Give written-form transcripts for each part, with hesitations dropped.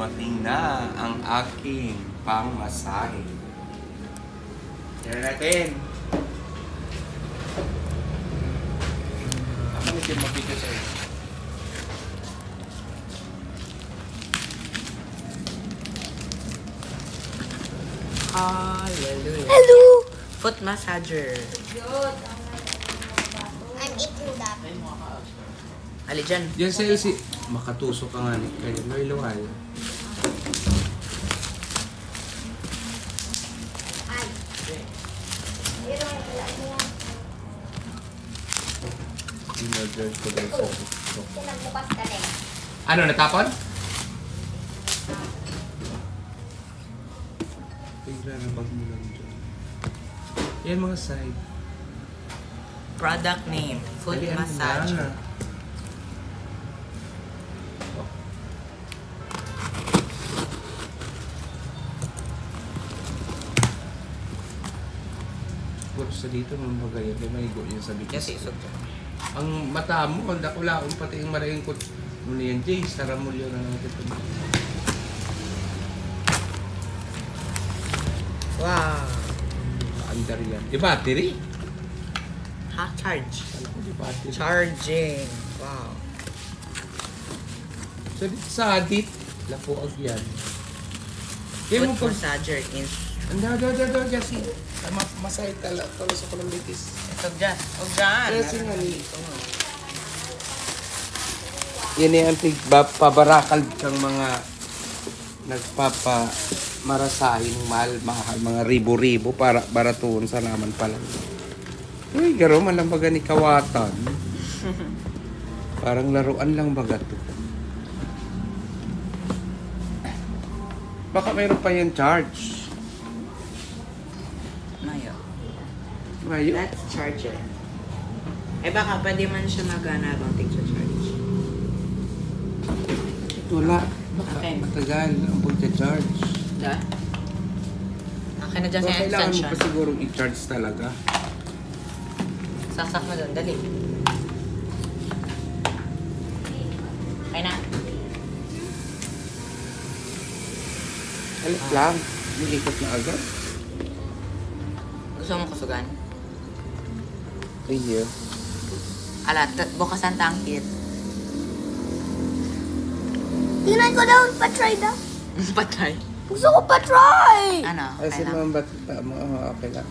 dumating na ang aking pangmasahe. Tignan natin. Ako medyo mabigat sa'yo. Hallelujah. Hello! Foot massager. I'm eating that. Ali dyan. Diyan sa'yo si... Makatusok ka nga kayo. May luwal. Ay. In-order ko daw sa TikTok. Pinagbukas ka rin. Ano, natapon? Tiglalabag mo lang dyan. Yan mga side. Product name. Foot Dali, ano massager. na? Puro sa dito ng bagay. May maigo yun sa bigis. Yes, isog dyan. Ang mata mo, ang dakulaon, pati yung maraming kot. Muna yan, Jay. Tara mo yun na natin ito. Wow. Andar yan. Di battery? Ha? Charge. Alam ko di battery. Charging. Wow. So, dito sa adit, lapuag yan. Kaya mo Foot pag... massager in... Anda, Jesse. Masay tala sa kulambitis. Isog dyan. Huwag dyan. Jesse nga ni. Yan yung pabarakal kang mga nagpapamarasahin mahal, mga ribo-ribo para baratuon sa naman pala. Uy, garo, malambaga ni Kawatan. Parang laruan lang baga to. Baka mayroon pa yung charge. Mayo. Mayo. Let's charge it. Eh baka pwede man siya magana habang tig-charge. Wala. Baka Okay. matagal ang pagcha-charge. Da? Akin na dyan So, sa kailangan mo extension. pa siguro i-charge talaga. Saksak mo doon. Dali. Okay na. Alit lang. May ikot na agad. Gusto mo kusugan? Thank you. Ala, bukasan tangkit. Tingnan ko daw, pa-try daw. Patay. Gusto ko pa-try! Ano? Ay, Okay si na. Ma'am Bat, okay lang.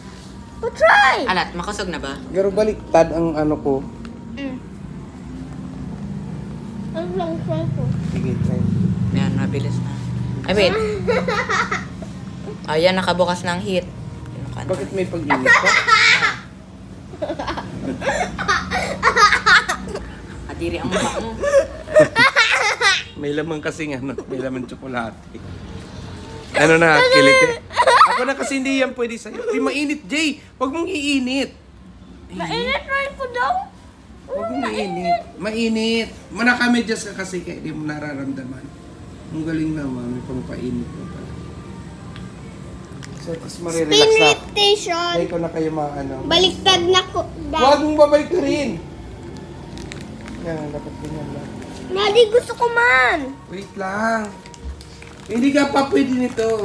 Pa-try! Alat, makusog na ba? Pero baliktad ang ano ko. Ano lang try ko? Sige, try. Ayan, mabilis na. Ay, wait. Ayan, nakabukas ng heat. Bakit may pag-init pa? Adiri ang mukha mo. May laman kasing ano, may laman tsokolate. Ano na, kilite? Ako na kasi hindi yan pwede sa'yo. Di mainit, Jay. Huwag mong iinit. Mainit try ko daw. Huwag mong iinit. Mainit. Manakamedyas ka kasi kaya di mo nararamdaman. Ang galing naman, may pangpainit mo pala. So, tapos marirelax Spin na. rotation. Ay, ko na kayo mga ano. Baliktad na ko. Huwag mong babalik ka rin. Yan, dapat ganyan lang. Daddy, gusto ko man. Wait lang. Hindi ka pa pwede nito.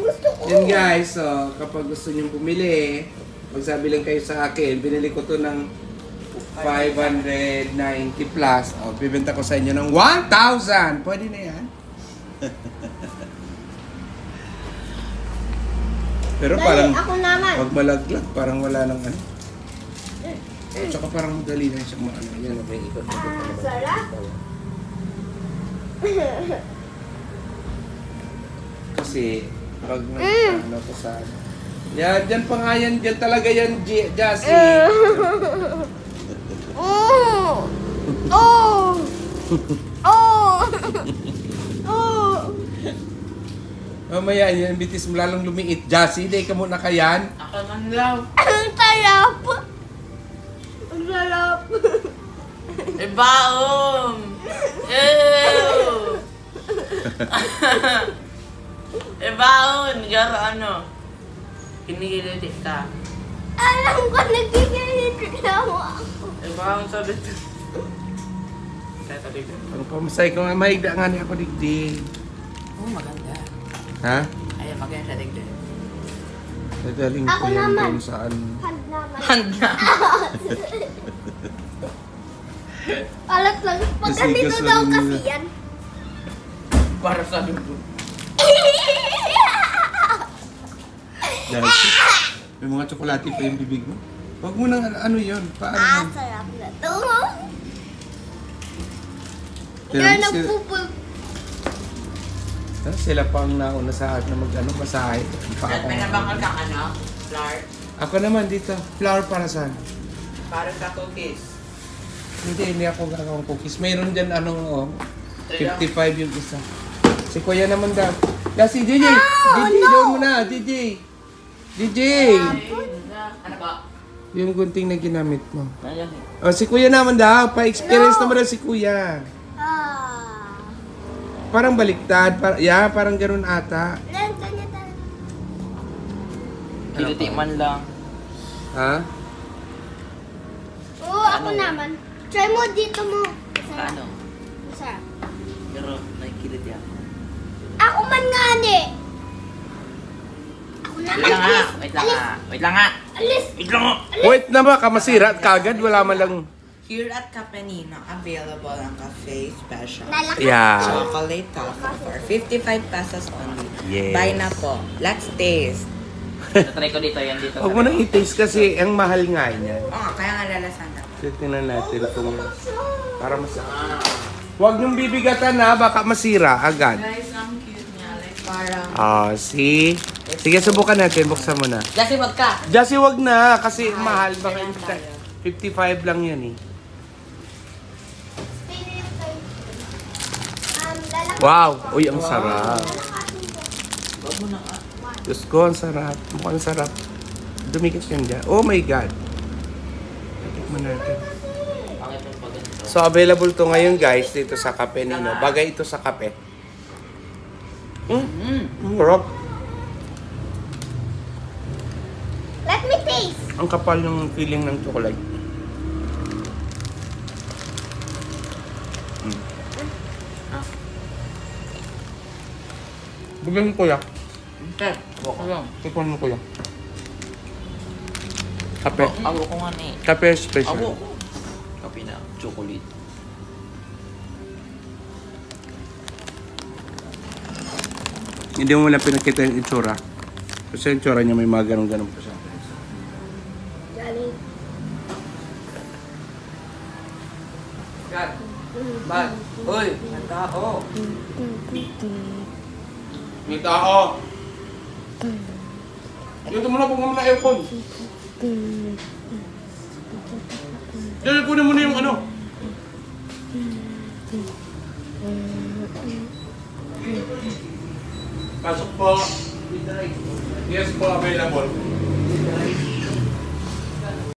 Gusto ko. Yan guys, so kapag gusto nyo bumili, magsabi lang kayo sa akin, binili ko to ng 590 plus. O, bibenta ko sa inyo ng 1,000. Pwede na yan. Pero Daddy, parang, ako naman. pag malaglag, parang wala nang ano. At saka parang madali lang siyang maano. Yan, may ikot. Sarap. Kasi, pag ano ko sa ano. Yan, dyan pa nga yan. Dyan talaga yan, Jassy. Oh! Oh! Oh! Oh! Mamaya, yan, bitis mo lalong lumiit. Jassy, day ka muna kayan. Ako man daw. Ang sarap! Ang sarap! Ibaom! Ew! Ibaon! Garo ano? Kinigiliti ka. Alam ko, nagkikilit lang ako. Ibaon sabi to. Sa taligid. Ang pamasay ko nga, maigda nga niya ako digdig. Oh, maganda. Ha? Ayan, maganda sa taligid. Dadaling Ako ko yan naman. kung saan. Hand naman. Handa. Alat lang. Pag Kasi ganito gusto daw nila. kasi yan. Para sa dugo. Dahil may mga tsokolate pa yung bibig mo. Huwag mo nang ano yun. Paano yun? Sarap na to. Pero Kaya sila, nagpupul. sila pa ang nauna sa akin na mag-ano, masahe. At may nabakal kang ano? Flour. Ako naman dito, flour para saan? Para sa cookies. Hindi ako gagawang cookies. Mayroon dyan anong, oh, Three lang. 55 yung isa. Si Kuya naman daw. Si DJ! DJ, daw mo na! DJ! DJ! Ano ba? Yung gunting na ginamit mo. Ayan. Oh, si Kuya naman daw. Pa-experience naman daw si Kuya. Ah. Parang baliktad. Parang ganun ata. Ganyan tayo. Kiliti man lang. Ha? Oo, ako naman. Try mo dito mo. Masarap. Ano? Masarap. Pero nakikiliti ako. Ako man nga ni. Ako naman. Wait lang nga. Alis. Wait lang Alis. nga. Wait lang nga. Alis. Wait lang nga. Wait na ba? Kamasira at kagad? Wala man lang. Here at Capenino, available ang cafe special. Lalaki. Yeah. Chocolate toffee for 55 pesos only. Yes. Buy na po. Let's taste. Try ko dito, yan dito. Huwag mo nang i-taste kasi ang mahal nga niya. Oo, kaya nga lalasan na. So, tingnan natin kung para mas... Huwag niyong bibigatan na, baka masira agad. Guys, ang cute niya. Like parang... See? Sige, subukan natin. Buksan mo na. Kasi wag ka. Jassy, wag na. Kasi mahal. Baka kailan tayo? 55 lang yan eh. Lalaki. Wow! Uy, ang sarap. Wag mo na nga. Diyos ko, ang sarap. Mukhang sarap. Dumikit yan dyan. Oh my God. Tikman natin. Bakit yung pag ganito? So, available to ngayon guys dito sa Kape Nino. Bagay ito sa kape. Ang sarap. Let me taste. Ang kapal ng feeling ng chocolate. Bigyan mo kuya. Okay. Ako lang. Tikman mo kuya. Kape. Ako ko nga ni. Kape special. Ako. Kape na. Chocolate. Hindi mo wala pinakita yung itsura. Kasi yung itsura niya may mga ganun-ganun pa siya. Galing. God. Bad. Uy, ang tao. May tao! Dito mo na, pag mo na aircon. Dito, kunin mo na yung ano. Pasok po. Yes po, available.